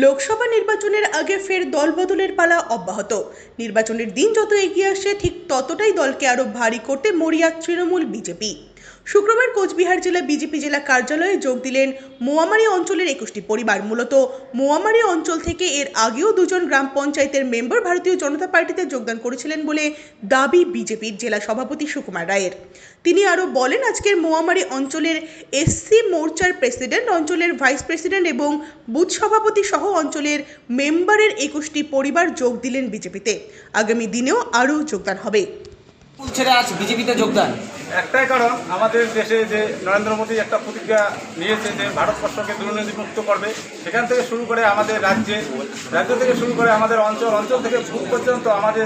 লোকসভা নির্বাচনের আগে ফের দলবদলের পালা অব্যাহত। নির্বাচনের দিন যত এগিয়ে আসে ঠিক ততটাই দলকে আরো ভারী করতে মরিয়া তৃণমূল বিজেপি। শুক্রবার কোচবিহার জেলা বিজেপি জেলা কার্যালয়ে যোগ দিলেন মোয়ামারি অঞ্চলের 21টি পরিবার। মূলত মোয়ামারি অঞ্চল থেকে এর আগেও দুজন গ্রাম পঞ্চায়েতের মেম্বার ভারতীয় জনতা পার্টিতে যোগদান করেছিলেন বলে দাবি বিজেপির জেলা সভাপতি সুকুমার রায়ের। তিনি আরও বলেন, আজকের মোয়ামারি অঞ্চলের এসসি মোর্চার প্রেসিডেন্ট, অঞ্চলের ভাইস প্রেসিডেন্ট এবং বুথ সভাপতি সহ অঞ্চলের মেম্বারের 21টি পরিবার যোগ দিলেন বিজেপিতে। আগামী দিনেও আরও যোগদান হবে। ছেড়ে আজ বিজেপিতে যোগদান একটাই কারণ, আমাদের দেশে যে নরেন্দ্র মোদী একটা প্রতিজ্ঞা নিয়েছে যে ভারতবর্ষকে দুর্নীতিমুক্ত করবে, সেখান থেকে শুরু করে আমাদের রাজ্য থেকে শুরু করে আমাদের অঞ্চল থেকে বুথ পর্যন্ত আমাদের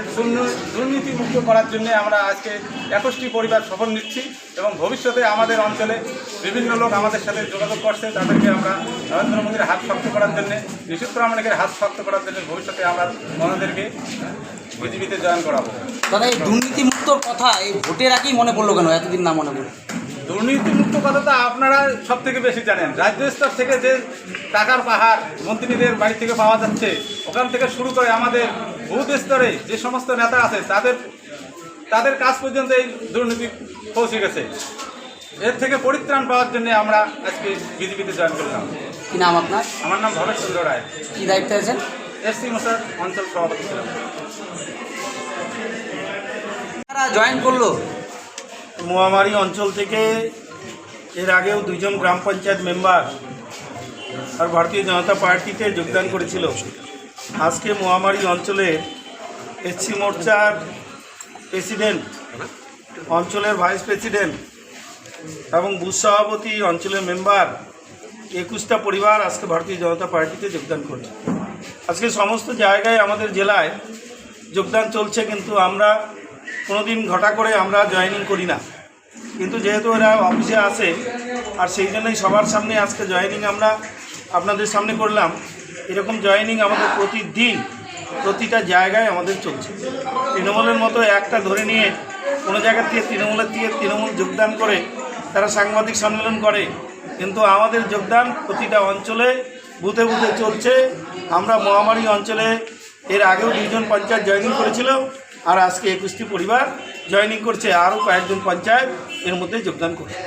দুর্নীতিমুক্ত করার জন্য আমরা আজকে 21টি পরিবার শপথ নিচ্ছি এবং ভবিষ্যতে আমাদের অঞ্চলে বিভিন্ন লোক আমাদের সাথে যোগাযোগ করছে, তাদেরকে আমরা নরেন্দ্র মোদীর হাত শক্ত করার জন্য, নিশীথ প্রামাণিকের হাত শক্ত করার জন্য ভবিষ্যতে আমরা ওনাদেরকে বিজেপিতে জয়েন করাবো। দাদা, এই দুর্নীতিমুক্তর কথা এই ভোটের আগেই মনে পড়লো কেন? এতদিন না মনে পড়ে? দুর্নীতিমুক্ত কথাটা আপনারা সব থেকে বেশি জানেন। রাজ্য স্তর থেকে যে টাকার পাহাড় মন্ত্রীদের বাড়ি থেকে পাওয়া যাচ্ছে, ওখান থেকে শুরু করে আমাদের বুথ স্তরে যে সমস্ত নেতা আছে তাদের কাজ পর্যন্ত এই দুর্নীতি পৌঁছে গেছে। এর থেকে পরিত্রাণ পাওয়ার জন্য আমরা আজকে বিজেপিতে জয়েন করলাম। কি নাম আপনার? আমার নাম ভবেশ চন্দ্র রায়। কী দায়িত্বে আছেন? এসসি মোর্চার অঞ্চল সভাপতি ছিলাম। জয়েন করলো মোয়ামারি অঞ্চল থেকে এর আগেও দুজন গ্রাম পঞ্চায়েত মেম্বার আর ভারতীয় জনতা পার্টিতে যোগদান করেছিল। আজকে মোয়ামারি অঞ্চলের এসসি মোর্চার প্রেসিডেন্ট, অঞ্চলের ভাইস প্রেসিডেন্ট এবং বুথ সভাপতি, অঞ্চলের মেম্বার 21টা পরিবার আজকে ভারতীয় জনতা পার্টিতে যোগদান করছে। আজকে সমস্ত জায়গায় আমাদের জেলায় যোগদান চলছে, কিন্তু আমরা কোনোদিন ঘটা করে আমরা জয়েনিং করি না, কিন্তু যেহেতু এরা অফিসে আসে আর সেই জন্যই সবার সামনে আজকে জয়েনিং আমরা আপনাদের সামনে করলাম। এরকম জয়েনিং আমাদের প্রতিদিন প্রতিটা জায়গায় আমাদের চলছে। তৃণমূলের মতো একটা ধরে নিয়ে কোনো জায়গা থেকে তৃণমূল যোগদান করে তারা সাংবাদিক সম্মেলন করে, কিন্তু আমাদের যোগদান প্রতিটা অঞ্চলে বুথে বুথে চলছে। আমরা মোয়ামারি অঞ্চলে এর আগেও দুজন পঞ্চায়েত জয়েনিং করেছিল আর আজকে 21টি পরিবার জয়েনিং করছে, আরও কয়েকজন পঞ্চায়েত এর মধ্যে যোগদান করছে।